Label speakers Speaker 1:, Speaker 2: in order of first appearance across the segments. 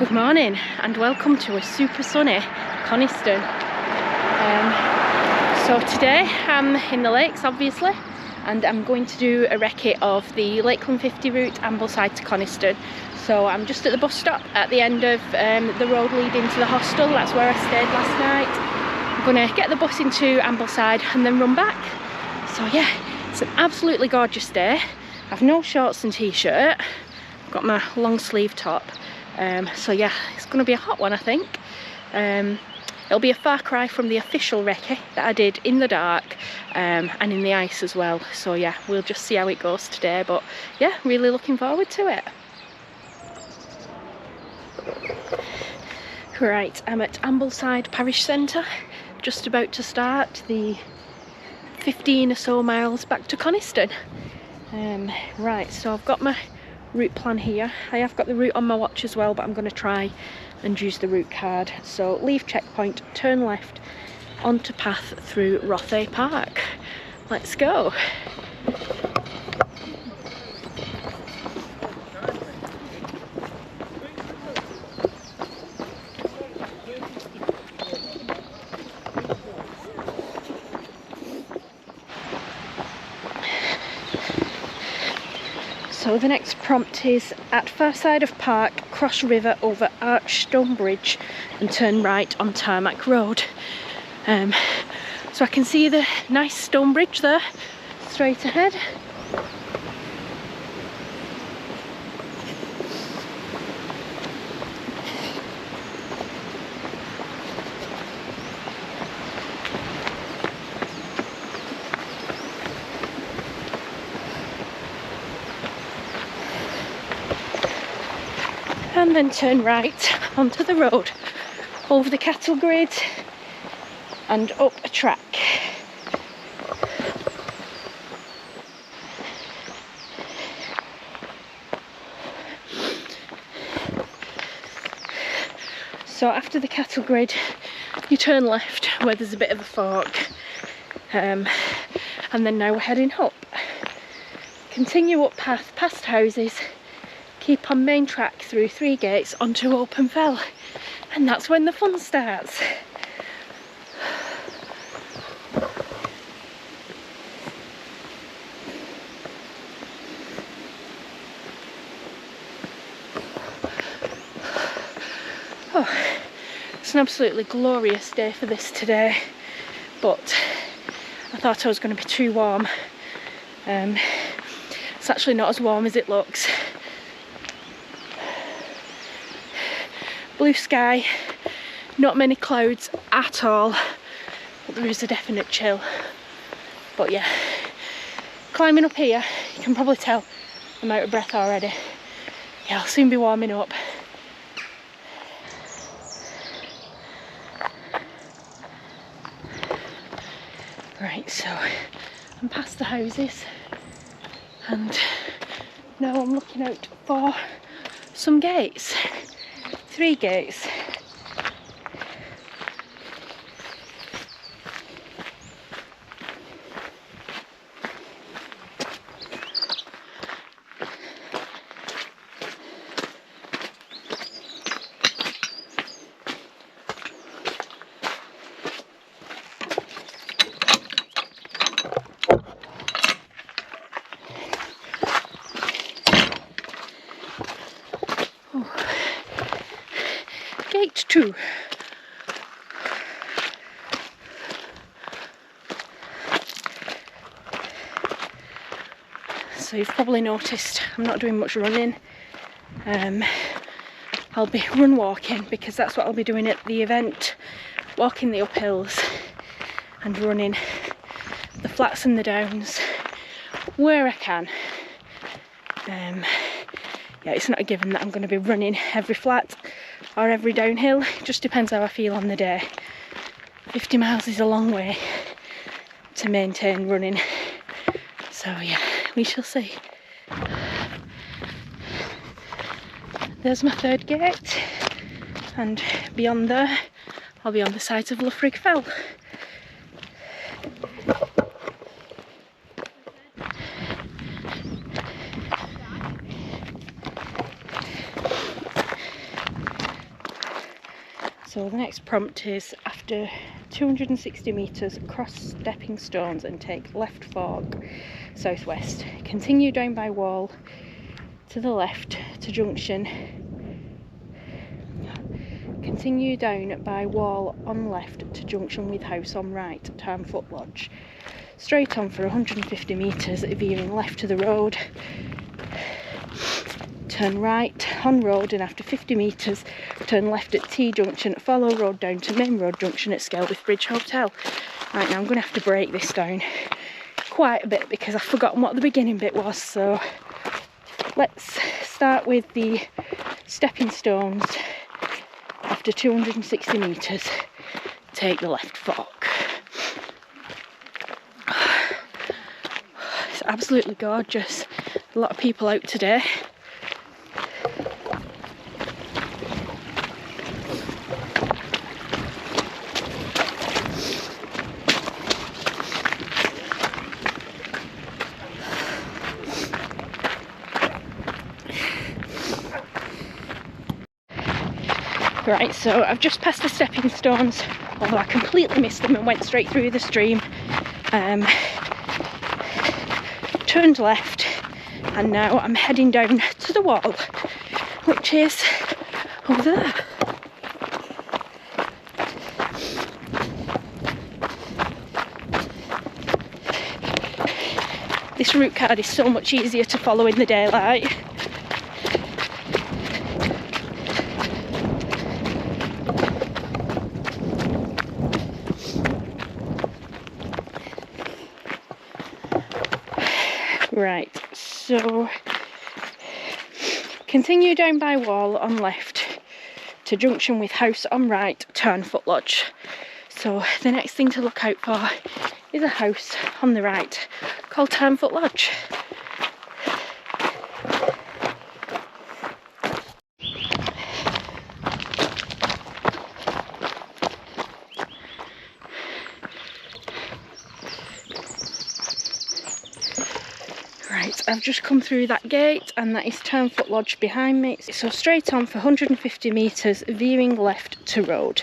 Speaker 1: Good morning and welcome to a super sunny Coniston. So today I'm in the lakes obviously, and I'm going to do a recce of the Lakeland 50 route Ambleside to Coniston. So I'm just at the bus stop at the end of the road leading to the hostel. That's where I stayed last night. I'm going to get the bus into Ambleside and then run back. So yeah, it's an absolutely gorgeous day. I've no shorts and t-shirt. I've got my long sleeve top. So yeah, it's going to be a hot one I think. It'll be a far cry from the official recce that I did in the dark and in the ice as well. So yeah, we'll just see how it goes today, but yeah, really looking forward to it. Right, I'm at Ambleside Parish Centre, just about to start the 15 or so miles back to Coniston. Right, so I've got my route plan here. I have got the route on my watch as well, but I'm going to try and use the route card. So leave checkpoint, turn left onto path through Rothay Park. Let's go. So the next prompt is at far side of park, cross river over arch stone bridge and turn right on tarmac road. So I can see the nice stone bridge there, straight ahead. And then turn right onto the road, over the cattle grid and up a track. So after the cattle grid, you turn left where there's a bit of a fork, and then now we're heading up. Continue up path past houses. Keep on main track through 3 gates onto open fell, and that's when the fun starts. Oh, it's an absolutely glorious day for this today, but I thought I was going to be too warm. It's actually not as warm as it looks. Blue sky, not many clouds at all, but there is a definite chill. But yeah, climbing up here, you can probably tell I'm out of breath already. Yeah, I'll soon be warming up. Right, so I'm past the houses and now I'm looking out for some gates. 3 gates. Gate 2. So you've probably noticed I'm not doing much running. I'll be run walking because that's what I'll be doing at the event. Walking the uphills and running the flats and the downs where I can. Yeah, it's not a given that I'm going to be running every flat or every downhill. It just depends how I feel on the day. 50 miles is a long way to maintain running. So yeah, we shall see. There's my 3rd gate, and beyond there I'll be on the side of Loughrig Fell. So the next prompt is, after 260 metres, cross stepping stones and take left fork southwest. Continue down by wall to the left to junction. Continue down by wall on left to junction with house on right, turn foot lodge. Straight on for 150 metres, veering left to the road. Turn right on road, and after 50 metres turn left at T junction, follow road down to main road junction at Skelwith Bridge Hotel. Right, now I'm going to have to break this down quite a bit because I've forgotten what the beginning bit was, so let's start with the stepping stones. After 260 metres, take the left fork. It's absolutely gorgeous. A lot of people out today. Right, so I've just passed the stepping stones, although I completely missed them and went straight through the stream. Turned left, and now I'm heading down to the wall, which is over there. This route card is so much easier to follow in the daylight. Right, so continue down by wall on left to junction with house on right, turn foot lodge. So the next thing to look out for is a house on the right called Turn Foot Lodge. Right, I've just come through that gate and that is Turn Foot Lodge behind me. So straight on for 150 metres, veering left to road.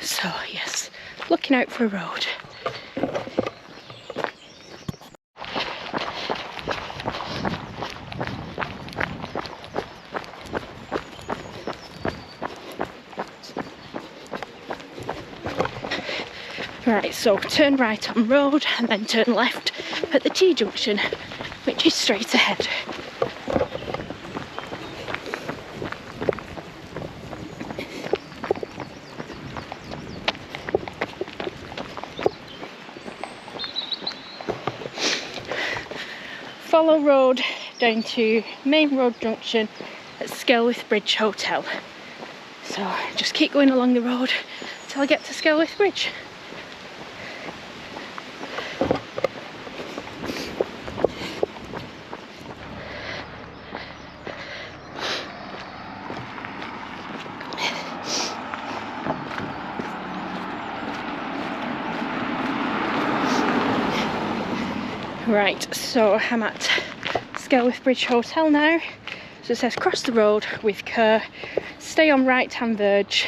Speaker 1: So yes, looking out for a road. Right, so turn right on road and then turn left at the T junction, which is straight ahead. Follow road down to main road junction at Skelwith Bridge Hotel. So just keep going along the road till I get to Skelwith Bridge. Right, so I'm at Skelwith Bridge Hotel now. So it says cross the road with care, stay on right hand verge,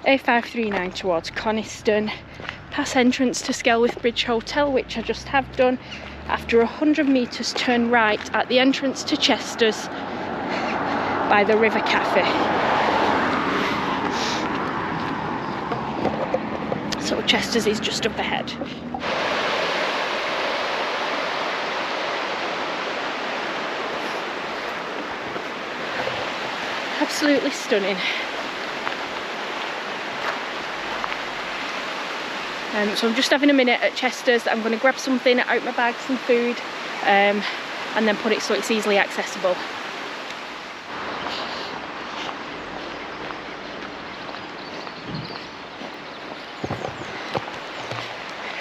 Speaker 1: A539 towards Coniston, pass entrance to Skelwith Bridge Hotel, which I just have done. After 100 metres turn right at the entrance to Chester's by the River Cafe. So Chester's is just up ahead. Absolutely stunning. So I'm just having a minute at Chester's. I'm going to grab something out my bag, some food, and then put it so it's easily accessible.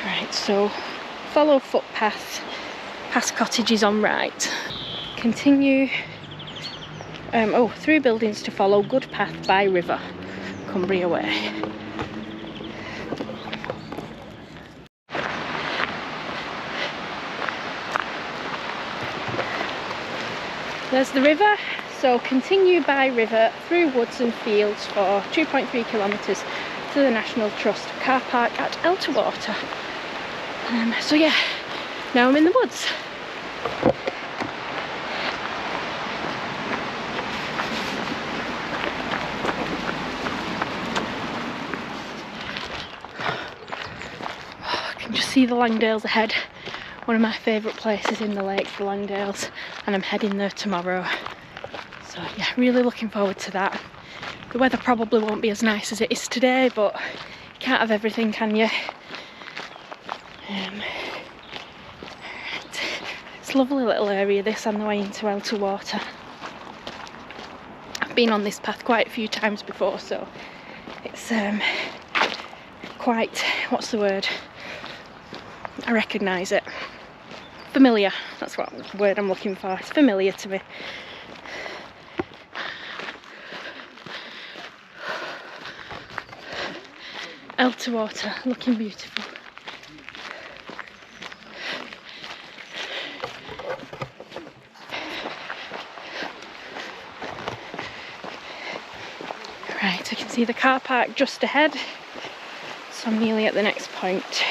Speaker 1: Right, so follow footpath, past cottages on right. Continue through buildings to follow good path by river, Cumbria way. There's the river, So continue by river through woods and fields for 2.3 kilometres to the National Trust car park at Elterwater. So yeah, now I'm in the woods. I can just see the Langdales ahead. One of my favourite places in the lakes, the Langdales, and I'm heading there tomorrow. So yeah, really looking forward to that. The weather probably won't be as nice as it is today, but you can't have everything, can you? It's a lovely little area this, on the way into Elterwater. I've been on this path quite a few times before, so it's quite, what's the word? I recognise it. Familiar, that's what word I'm looking for. It's familiar to me. Elterwater, looking beautiful. Right, I can see the car park just ahead, so I'm nearly at the next point,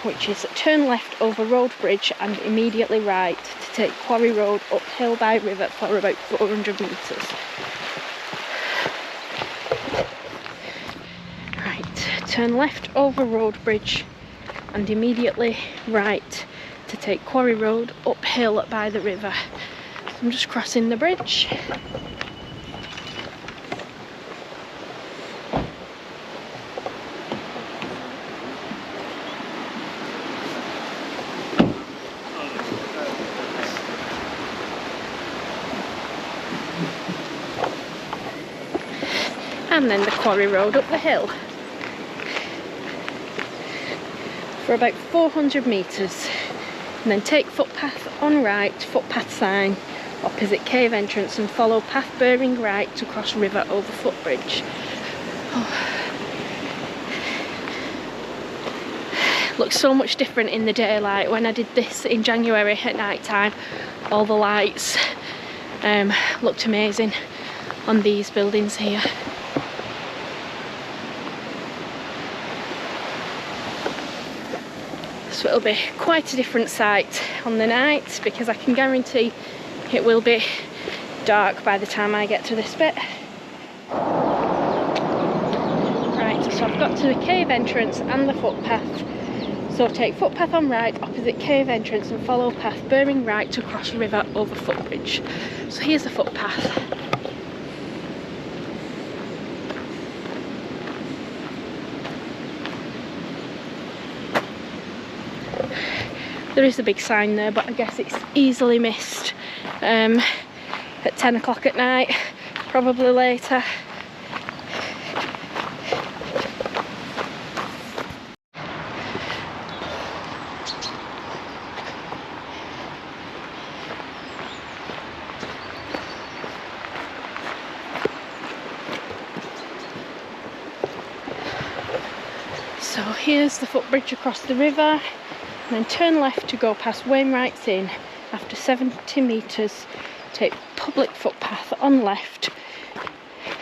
Speaker 1: which is turn left over Road Bridge and immediately right to take Quarry Road uphill by river for about 400 metres. Turn left over Road Bridge and immediately right to take Quarry Road uphill by the river. So I'm just crossing the bridge. And then the Quarry Road up the hill. For about 400 metres, and then take footpath on right, footpath sign opposite cave entrance, and follow path bearing right to cross river over footbridge. Looks so much different in the daylight. When I did this in January at night time, all the lights looked amazing on these buildings here. So it'll be quite a different sight on the night, because I can guarantee it will be dark by the time I get to this bit. Right, so I've got to the cave entrance and the footpath. So take footpath on right opposite cave entrance and follow path bearing right to cross river over footbridge. So here's the footpath. There is a big sign there, but I guess it's easily missed at 10 o'clock at night, probably later. So here's the footbridge across the river. And then turn left to go past Wainwright's Inn. After 70 metres, take public footpath on left,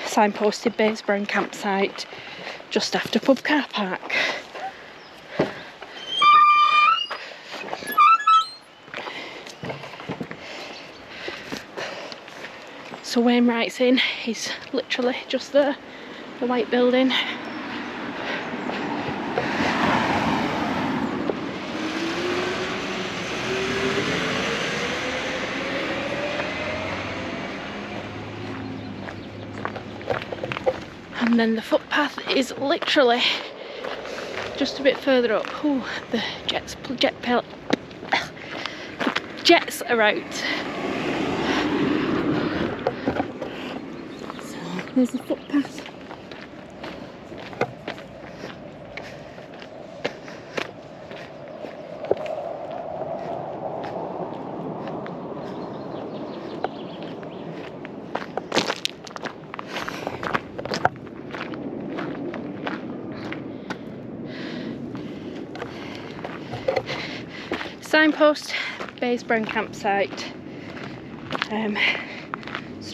Speaker 1: signposted Baysborough campsite, just after pub car park. So Wainwright's Inn is literally just there, the white building. And then the footpath is literally just a bit further up. Ooh, the jets are out. So there's the footpath. Signpost, Baysborough campsite.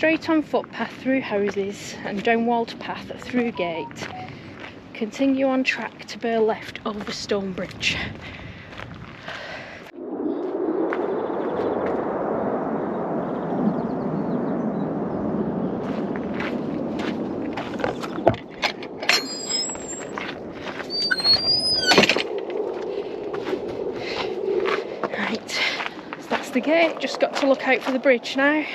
Speaker 1: straight on footpath through houses and down walled path through gate. Continue on track to bear left over stone bridge. Right, so that's the gate, just got to look out for the bridge now.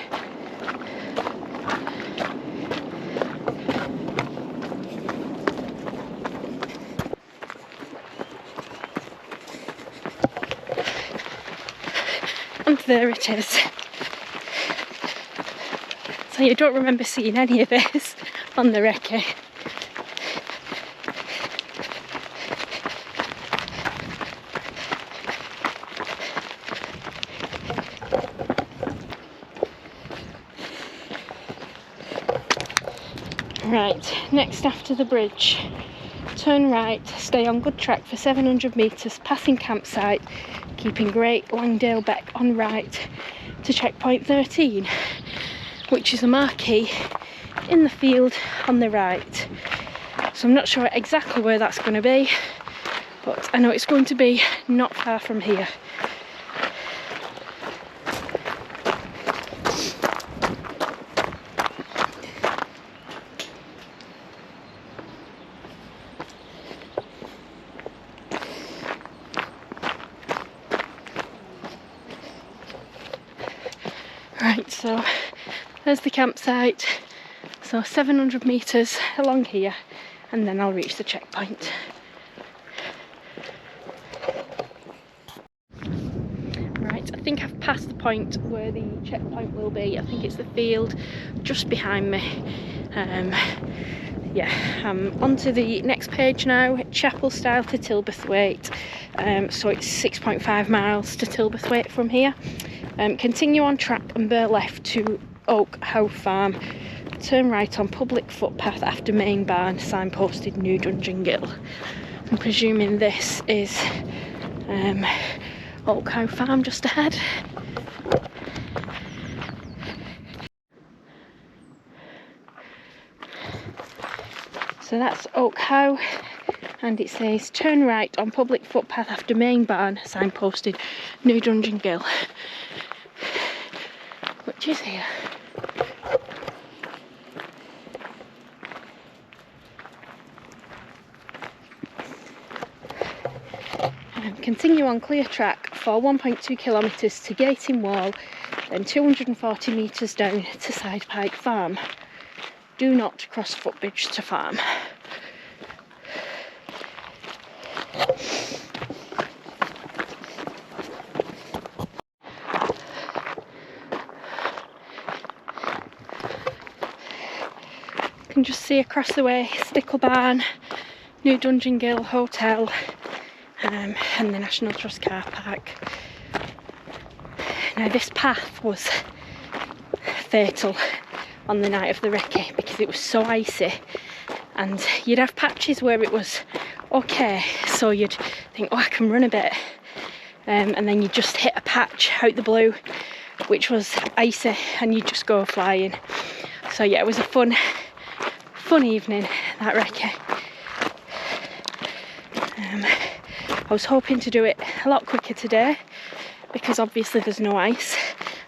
Speaker 1: And there it is. So you don't remember seeing any of this on the recce. Right, next after the bridge, turn right, stay on good track for 700 metres, passing campsite, keeping Great Langdale Beck on right to checkpoint 13, which is a marquee in the field on the right. So I'm not sure exactly where that's going to be, but I know it's going to be not far from here. Right, so there's the campsite, so 700 metres along here and then I'll reach the checkpoint. Right, I think I've passed the point where the checkpoint will be. I think it's the field just behind me. Yeah, I'm on to the next page now, Chapel Stile to Tilberthwaite. So it's 6.5 miles to Tilberthwaite from here. Continue on track and bear left to Oak Howe Farm. Turn right on public footpath after main barn, signposted New Dungeon Gill. I'm presuming this is Oak Howe Farm just ahead. So that's Oak Howe, and it says turn right on public footpath after main barn, signposted New Dungeon Gill, which is here. Continue on clear track for 1.2 kilometres to Gating Wall, then 240 metres down to Side Pike Farm. Do not cross footbridge to farm. You can just see across the way Stickle Barn, New Dungeon Gill Hotel, and the National Trust car park. Now this path was fatal on the night of the recce because it was so icy, and you'd have patches where it was okay, so you'd think, oh, I can run a bit, and then you just hit a patch out the blue which was icy and you'd just go flying. So yeah, it was a fun evening, that recce. I was hoping to do it a lot quicker today because obviously there's no ice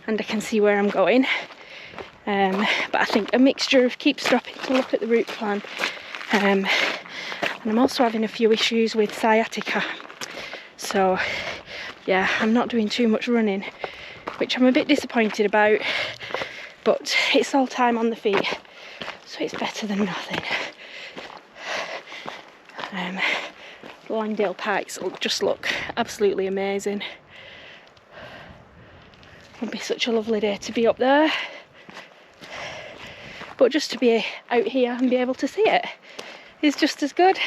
Speaker 1: and I can see where I'm going. But I think a mixture of keep stopping to look at the route plan, and I'm also having a few issues with sciatica. So yeah, I'm not doing too much running, which I'm a bit disappointed about, but it's all time on the feet, so it's better than nothing. Langdale Pikes just look absolutely amazing. It'll be such a lovely day to be up there, but just to be out here and be able to see it is just as good.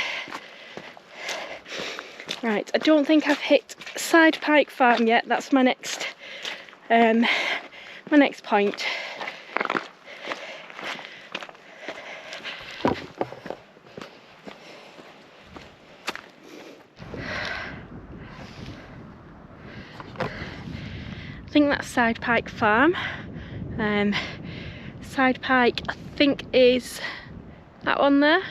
Speaker 1: Right, I don't think I've hit Side Pike Farm yet. That's my next point. I think that's Side Pike Farm. Side Pike, I think, is that one there.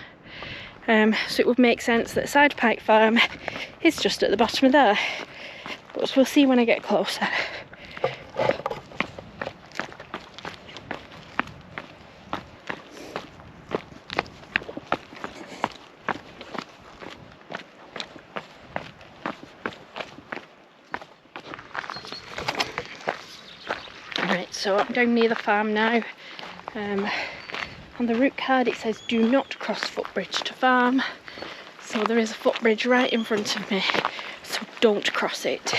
Speaker 1: So it would make sense that Side Pike Farm is just at the bottom of there. But we'll see when I get closer. Right, so I'm down near the farm now. On the route card it says do not cross footbridge to farm. So there is a footbridge right in front of me, so don't cross it.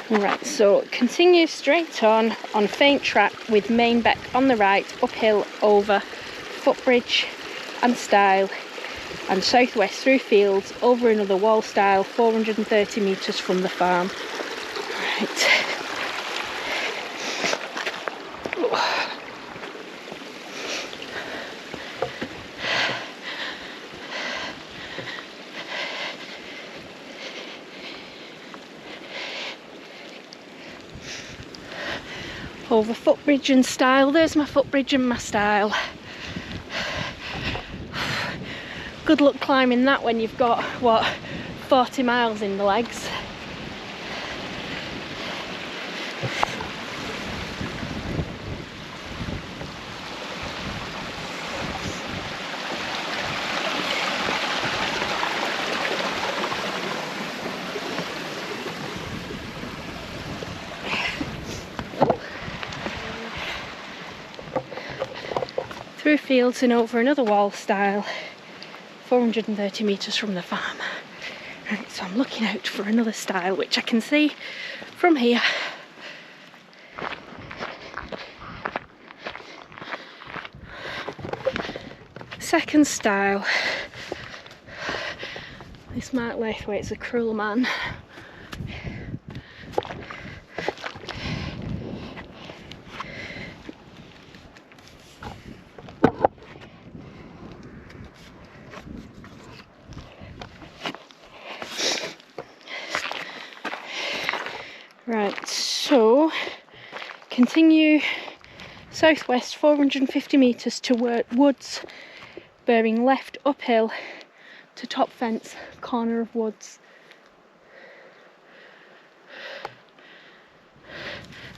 Speaker 1: Right, so continue straight on faint track with main beck on the right, uphill over footbridge and stile, and southwest through fields over another wall stile 430 metres from the farm. Right. Over footbridge and stile. There's my footbridge and my stile. Good luck climbing that when you've got, what, 40 miles in the legs. Through fields and over another wall stile 430 metres from the farm. Right, so I'm looking out for another stile which I can see from here. Second stile. This Mark Lakeland's a cruel man. Right, so continue southwest 450 metres to woods, bearing left uphill to top fence, corner of woods.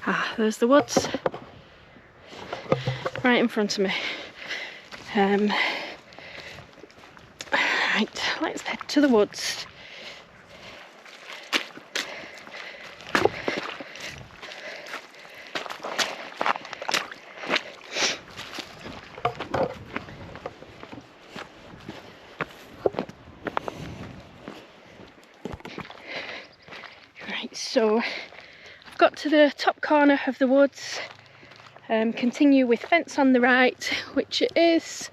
Speaker 1: Ah, there's the woods right in front of me. Right, let's head to the woods. So I've got to the top corner of the woods, continue with fence on the right, which it is,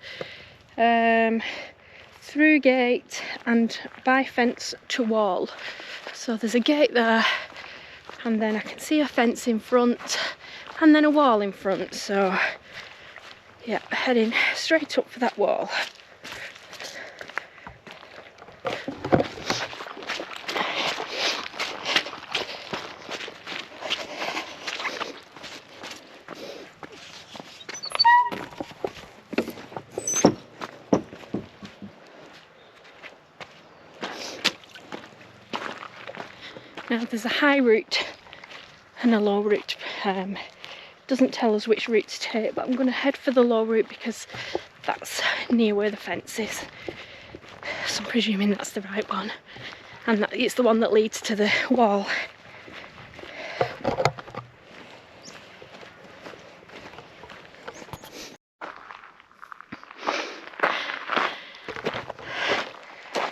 Speaker 1: through gate and by fence to wall. So there's a gate there, and then I can see a fence in front and then a wall in front. So yeah, heading straight up for that wall. Now there's a high route and a low route. Doesn't tell us which route to take, but I'm going to head for the low route because that's near where the fence is. So I'm presuming that's the right one, and that it's the one that leads to the wall.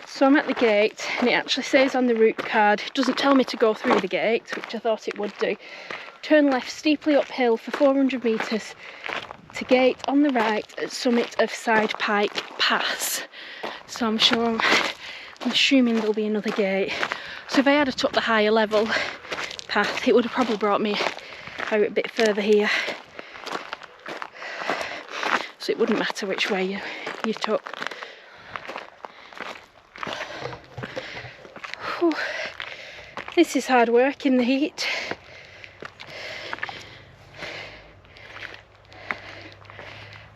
Speaker 1: So I'm at the gate, and it actually says on the route card, it doesn't tell me to go through the gate, which I thought it would do. Turn left steeply uphill for 400 metres to gate on the right at summit of Side Pike Pass. So I'm assuming there'll be another gate. So if I had took the higher level path, it would have probably brought me out a bit further here. So it wouldn't matter which way you took. This is hard work in the heat.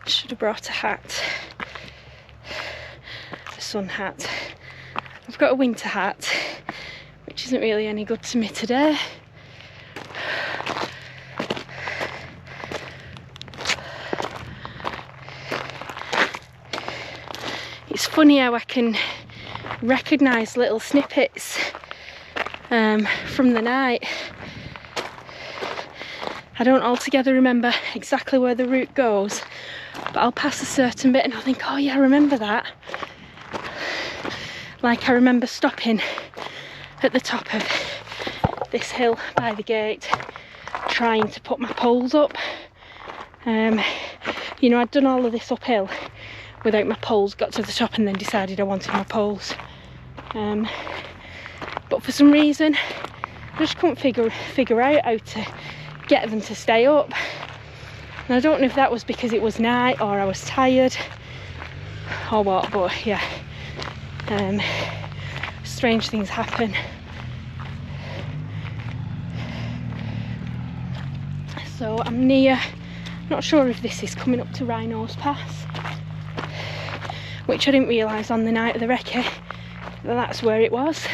Speaker 1: Should have brought a hat, a sun hat. I've got a winter hat, which isn't really any good to me today. It's funny how I can recognise little snippets from the night. I don't altogether remember exactly where the route goes, but I'll pass a certain bit and I'll think, oh yeah, I remember that. Like I remember stopping at the top of this hill by the gate, trying to put my poles up. You know, I'd done all of this uphill without my poles, got to the top and then decided I wanted my poles. But for some reason, I just couldn't figure out how to get them to stay up. And I don't know if that was because it was night or I was tired or what, but yeah, strange things happen. So I'm near, not sure if this is coming up to Rhinos Pass, which I didn't realise on the night of the recce that that's where it was.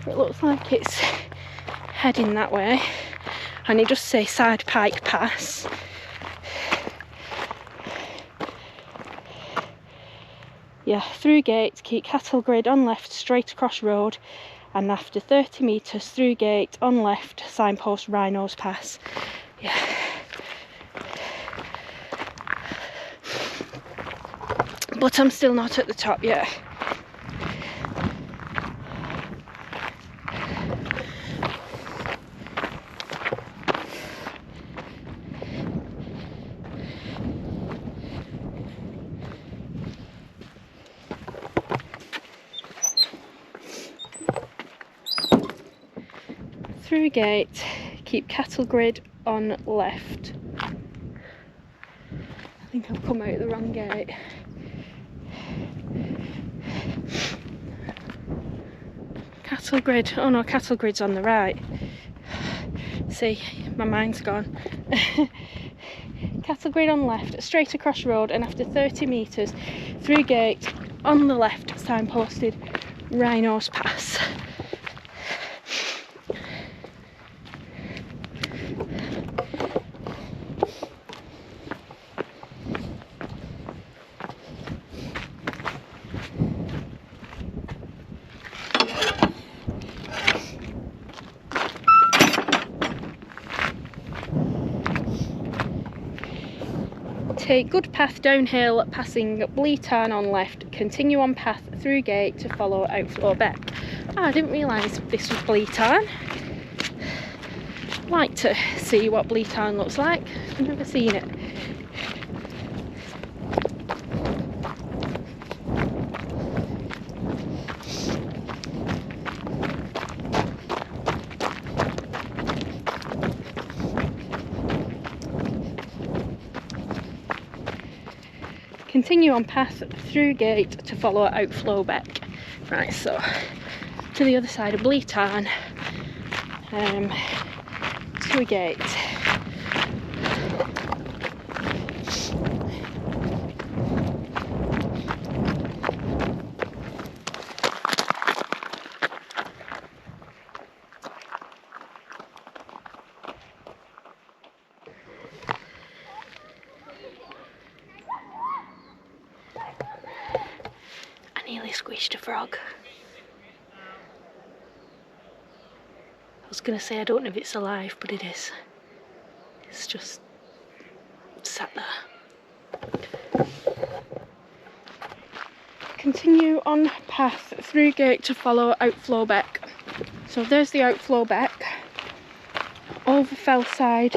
Speaker 1: It looks like it's heading that way, and it does say Side Pike Pass. Yeah, through gate, keep cattle grid on left, straight across road, and after 30 metres through gate on left, signpost Rhinos Pass. Yeah. But I'm still not at the top yet. Through gate, keep cattle grid on left. I think I've come out the wrong gate. Cattle grid, oh no, cattle grid's on the right. See, my mind's gone. Cattle grid on left, straight across road, and after 30 metres through gate on the left, signposted Rhinos Pass. Take good path downhill, passing Blea Tarn on left, continue on path through gate to follow outflow back. Oh, I didn't realise this was Blea Tarn. I'd like to see what Blea Tarn looks like. I've never seen it. Continue on path through gate to follow outflow back. Right, so to the other side of Blea Tarn, to a gate. Nearly squished a frog. I was going to say I don't know if it's alive, but it is. It's just sat there. Continue on path through gate to follow outflow back. So there's the outflow back. Over fell side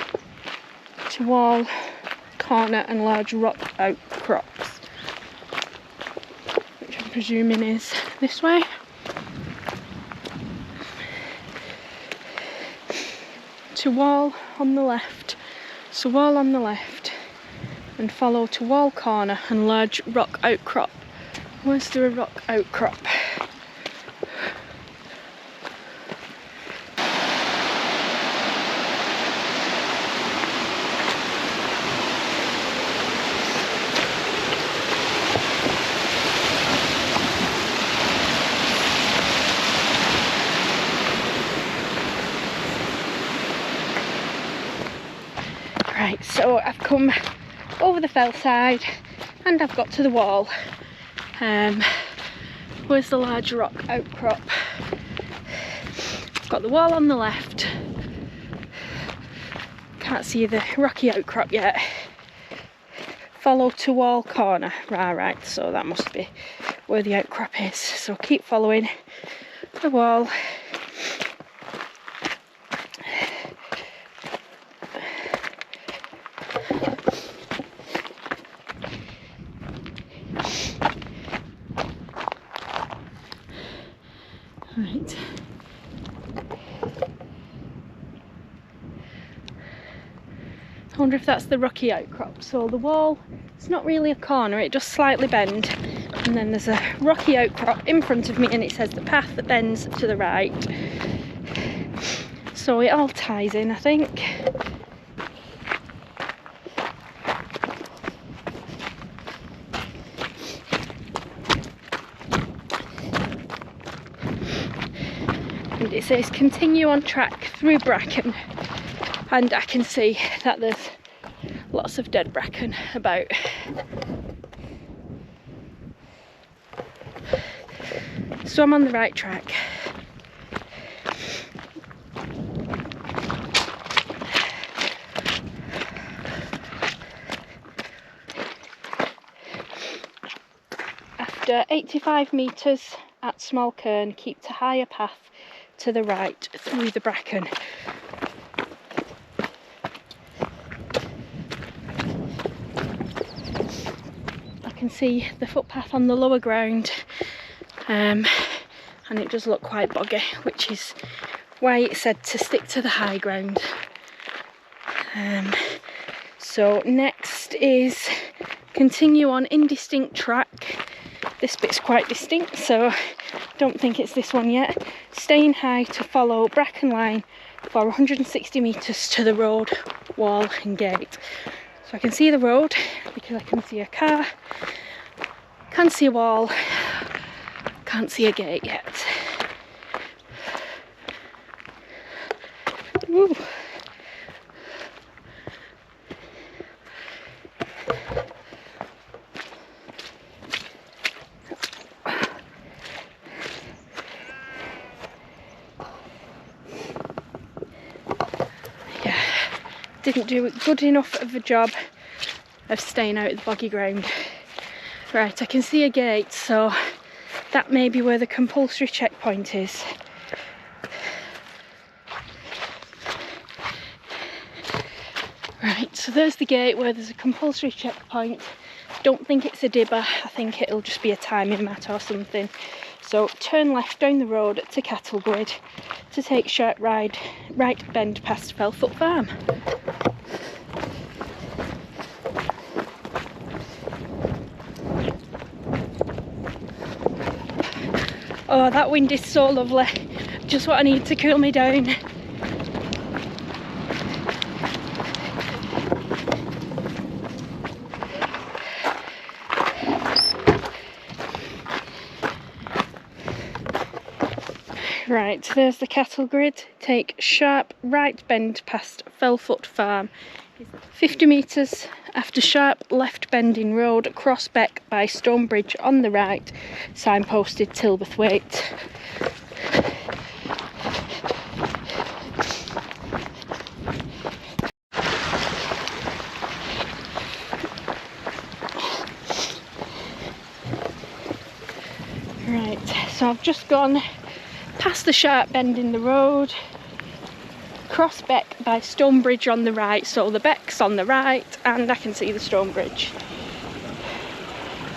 Speaker 1: to wall, corner and large rock outcrops. Presuming is this way. To wall on the left, so wall on the left, and follow to wall corner and large rock outcrop. Where's there a rock outcrop? Right, so I've come over the fell side and I've got to the wall. Where's the large rock outcrop? I've got the wall on the left. Can't see the rocky outcrop yet. Follow to wall corner. Right, so that must be where the outcrop is. So keep following the wall. Right. I wonder if that's the rocky outcrop. So the wall, it's not really a corner, it just slightly bends, and then there's a rocky outcrop in front of me and it says the path that bends to the right. So it all ties in, I think. And it says continue on track through bracken, and I can see that there's lots of dead bracken about. So I'm on the right track. After 85 metres at Small Cairn, keep to higher path to the right through the bracken. I can see the footpath on the lower ground, and it does look quite boggy, which is why it said to stick to the high ground. So next is continue on indistinct track. This bit's quite distinct, so don't think it's this one yet. Staying high to follow bracken line for 160 metres to the road, wall and gate. So I can see the road because I can see a car, can't see a wall, can't see a gate yet. Ooh. Didn't do good enough of a job of staying out of the boggy ground. Right, I can see a gate, so that may be where the compulsory checkpoint is. Right, so there's the gate where there's a compulsory checkpoint. Don't think it's a dibber, I think it'll just be a timing mat or something. So turn left down the road to Tilberthwaite to take sharp right bend past Felfoot Farm. Oh, that wind is so lovely. Just what I need to cool me down. Right, there's the cattle grid. Take sharp right bend past Felfoot Farm. 50 metres after sharp left bending road, cross Beck by Stonebridge on the right, signposted Tilberthwaite. Right, so I've just gone past the sharp bend in the road, cross Beck by Stonebridge on the right, so the Beck's on the right and I can see the Stonebridge.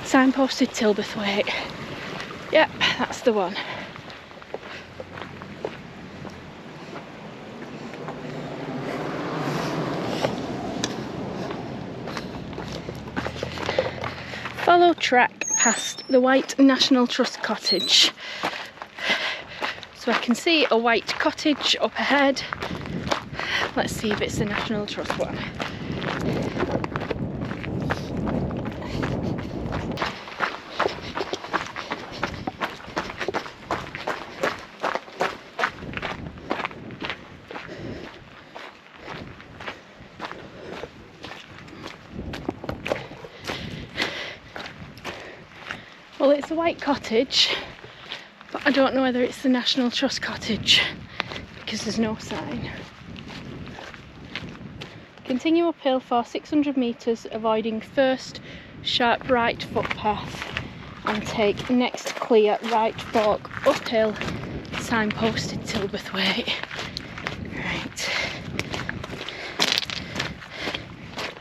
Speaker 1: Signposted Tilberthwaite. Yep, that's the one. Follow track past the White National Trust cottage. So I can see a white cottage up ahead. Let's see if it's the National Trust one. Well, it's a white cottage, but I don't know whether it's the National Trust cottage because there's no sign. Continue uphill for 600 metres, avoiding first sharp right footpath and take next clear right fork uphill, signposted Tilberthwaite. Right.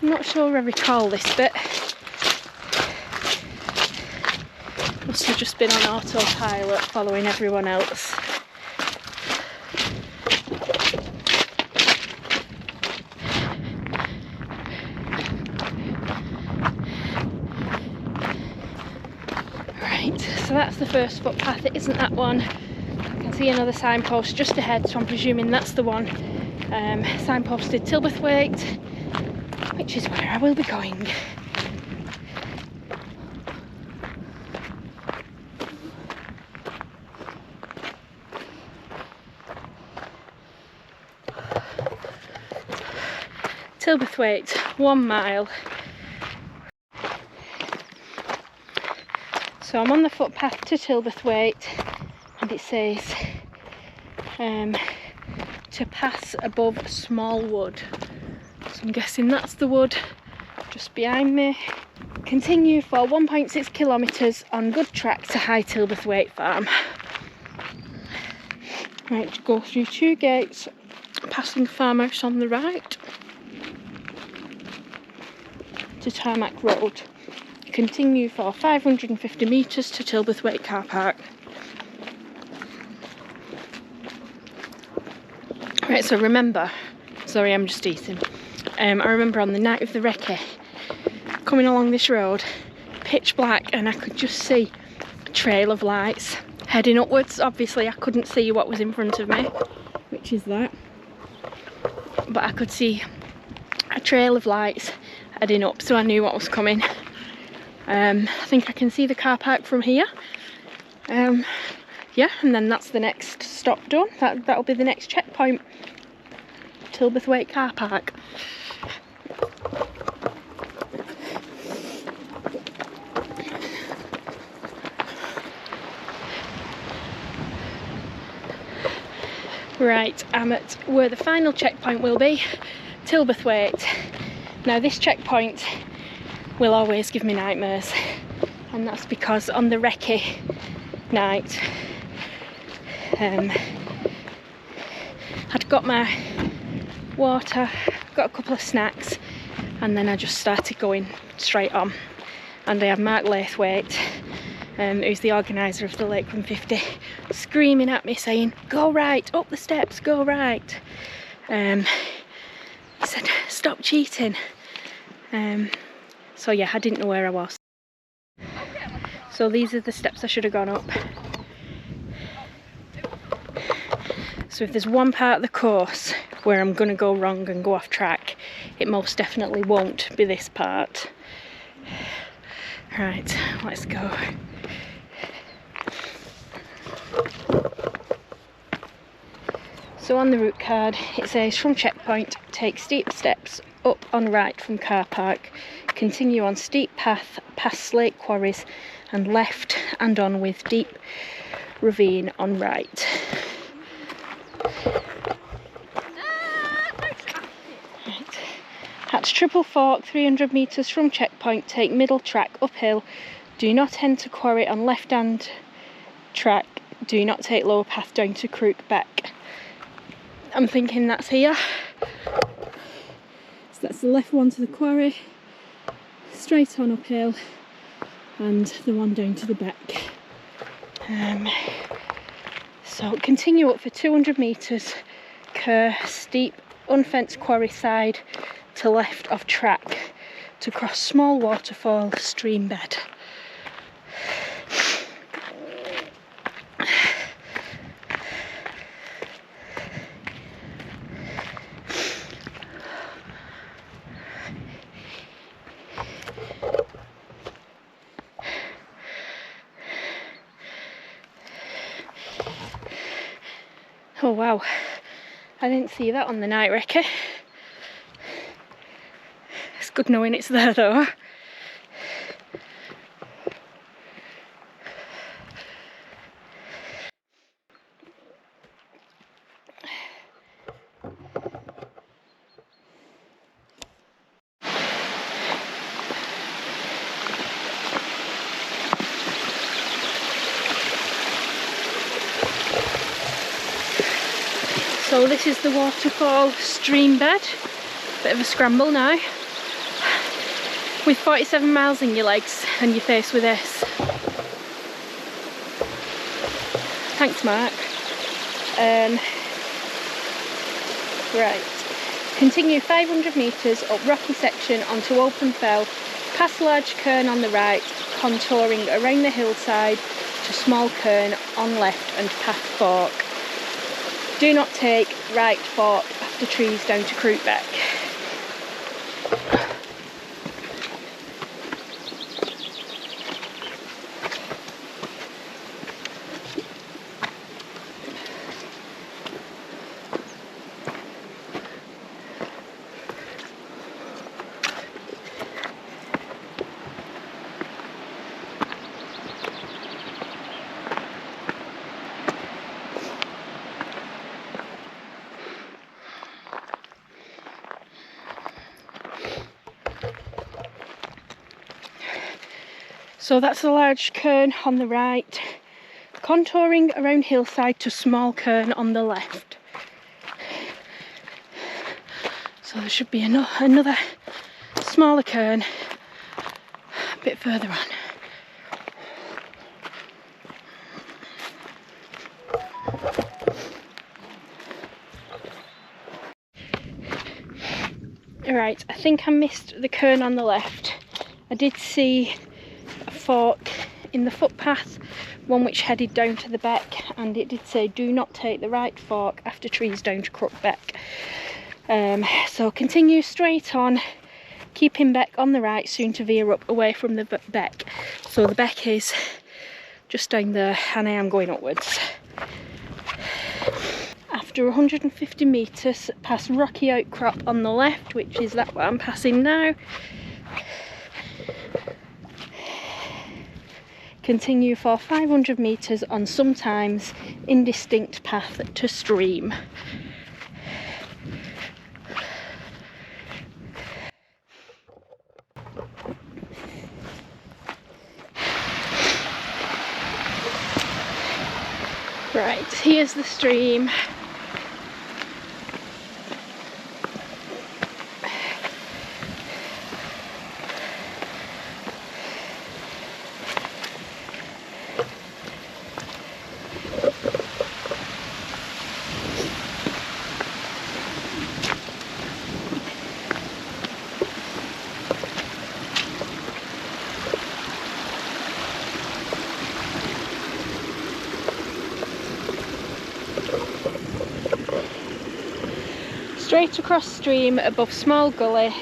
Speaker 1: I'm not sure I recall this bit. Must have just been on autopilot following everyone else. Right, so that's the first footpath. It isn't that one. I can see another signpost just ahead, so I'm presuming that's the one. Signposted Tilberthwaite, which is where I will be going. Tilberthwaite, 1 mile. So I'm on the footpath to Tilberthwaite and it says to pass above small wood. So I'm guessing that's the wood just behind me. Continue for 1.6 kilometres on good track to High Tilberthwaite Farm. Right, go through 2 gates, passing farmhouse on the right to Tarmac Road. Continue for 550 metres to Tilberthwaite car park. Right, so remember, sorry I'm just eating, I remember on the night of the recce, coming along this road, pitch black, and I could just see a trail of lights heading upwards. Obviously I couldn't see what was in front of me, which is that, but I could see a trail of lights heading up, so I knew what was coming. I think I can see the car park from here. Yeah, and then that's the next stop done. That'll be the next checkpoint. Tilberthwaite car park. Right, I'm at where the final checkpoint will be, Tilberthwaite. Now this checkpoint will always give me nightmares, and that's because on the recce night I'd got my water, got a couple of snacks, and then I just started going straight on, and I had Mark Lakeland, who's the organiser of the Lakeland 50, screaming at me saying, go right, up the steps, go right. He said, stop cheating. So yeah, I didn't know where I was. So these are the steps I should have gone up. So if there's one part of the course where I'm going to go wrong and go off track, it most definitely won't be this part. Right, let's go. So on the route card it says, from checkpoint take steep steps up on right from car park, continue on steep path past slate quarries and left and on with deep ravine on right. Right. At Triple Fork, 300 metres from checkpoint, take middle track uphill, do not enter quarry on left hand track, do not take lower path down to Crook Beck. I'm thinking that's here. So that's the left one to the quarry, straight on uphill, and the one down to the beck. So continue up for 200 metres, cur steep unfenced quarry side to left of track to cross small waterfall stream bed. Oh wow, I didn't see that on the night recce. It's good knowing it's there though. So this is the waterfall stream bed. Bit of a scramble now. With 47 miles in your legs and you're faced with this. Thanks, Mark. Right. Continue 500 metres up rocky section onto open fell, past large cairn on the right, contouring around the hillside to small cairn on left and path fork. Do not take right fork after trees down to Crookbeck. So that's a large cairn on the right, contouring around hillside to small cairn on the left. So there should be another smaller cairn a bit further on. Alright, I think I missed the cairn on the left. I did see a fork in the footpath, one which headed down to the beck, and it did say do not take the right fork after trees down to Crookbeck. So continue straight on, keeping beck on the right, soon to veer up away from the beck. So the beck is just down there and I am going upwards. After 150 metres past rocky outcrop on the left, which is that one I'm passing now, continue for 500 metres on sometimes indistinct path to stream. Right, here's the stream. Straight across stream above small gully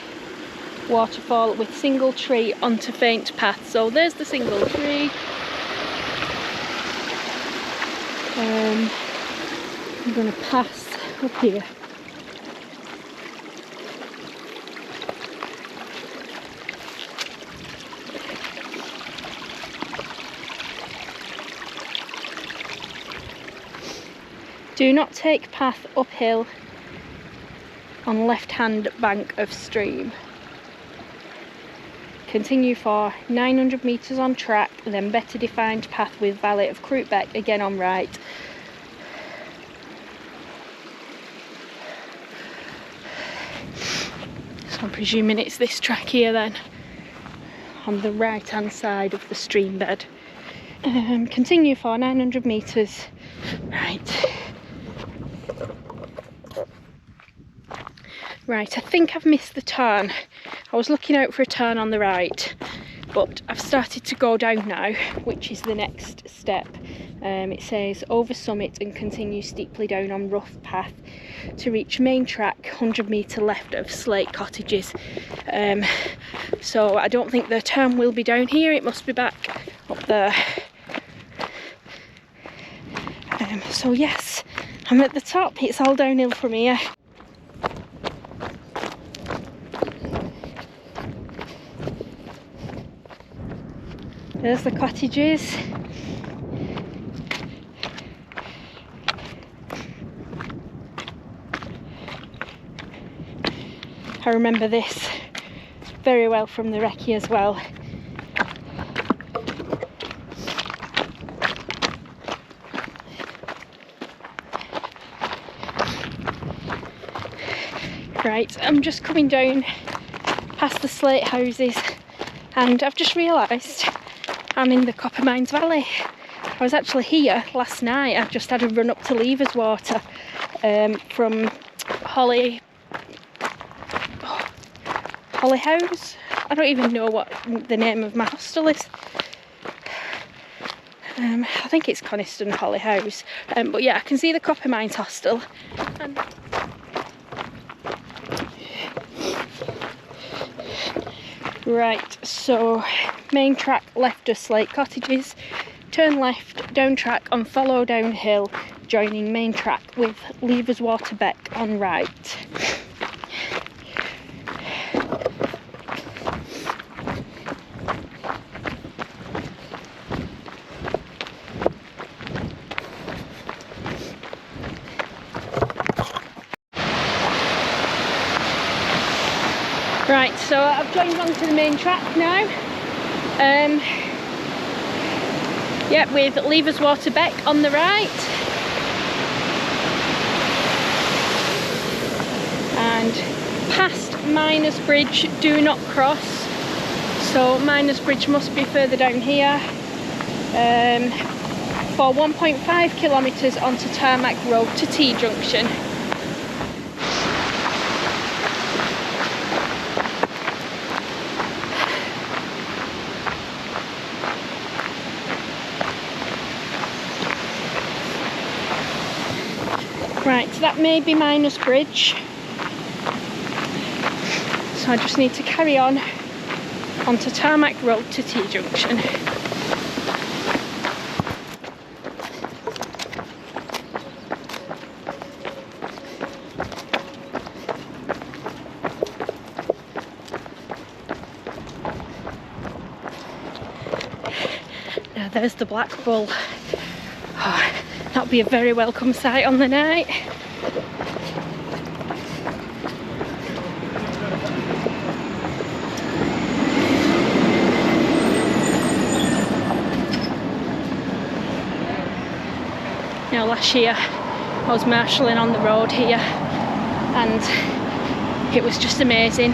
Speaker 1: waterfall with single tree onto faint path. So there's the single tree. I'm going to pass up here. Do not take path uphill on left hand bank of stream. Continue for 900 metres on track, then better defined path with valley of Crookbeck again on right. So I'm presuming it's this track here then, on the right hand side of the stream bed. Continue for 900 metres. Right. Right, I think I've missed the turn. I was looking out for a turn on the right, but I've started to go down now, which is the next step. It says over summit and continue steeply down on rough path to reach main track 100 metre left of Slate Cottages. So I don't think the turn will be down here, it must be back up there. So yes, I'm at the top, it's all downhill from here. There's the cottages. I remember this very well from the recce as well. Right, I'm just coming down past the slate houses and I've just realised I'm in the Copper Mines Valley. I was actually here last night. I've just had a run up to Riverside from Holly House. I don't even know what the name of my hostel is. I think it's Coniston Holly House. But yeah, I can see the Copper Mines hostel. And right, so main track left of Slate Cottages, turn left down track and follow downhill, joining main track with Riverside Beck on right. Right, so I've joined onto the main track now. Yeah, with Riverside Beck on the right. And past Miners Bridge, do not cross. So Miners Bridge must be further down here. For 1.5 kilometres onto Tarmac Road to T Junction. Right, so that may be Miners Bridge. So I just need to carry on onto Tarmac Road to T Junction. Now there's the Black Bull. Oh, that'll be a very welcome sight on the night. Now last year I was marshalling on the road here and it was just amazing.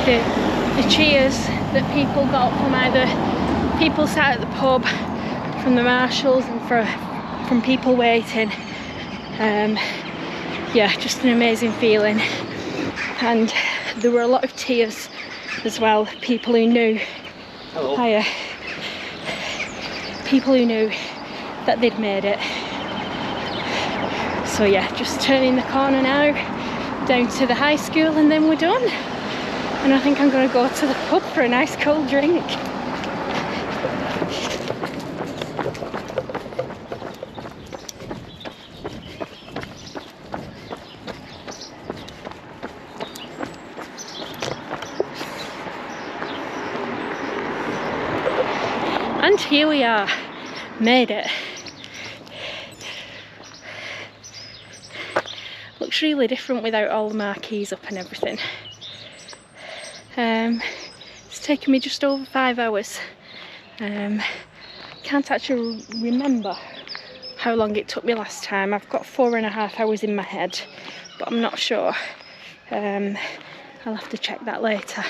Speaker 1: The cheers that people got from either people sat at the pub, from the marshals and from people waiting. Yeah, just an amazing feeling. And there were a lot of tears as well. People who knew. Hello. Hiya. People who knew that they'd made it. So yeah, just turning the corner now down to the high school and then we're done. And I think I'm going to go to the pub for a nice cold drink. And here we are, made it. Looks really different without all the marquees up and everything. It's taken me just over 5 hours. Can't actually remember how long it took me last time. I've got 4.5 hours in my head, but I'm not sure. I'll have to check that later.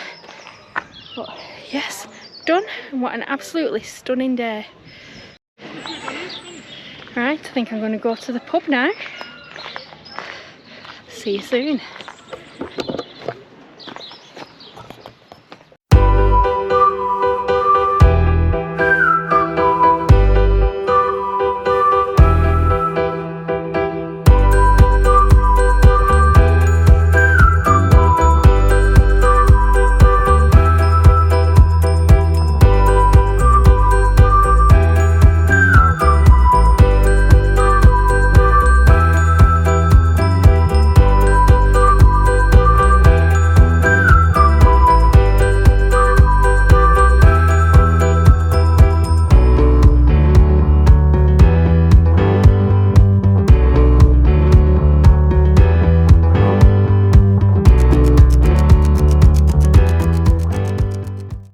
Speaker 1: But yes, done. And what an absolutely stunning day. Right, I think I'm going to go to the pub now. See you soon.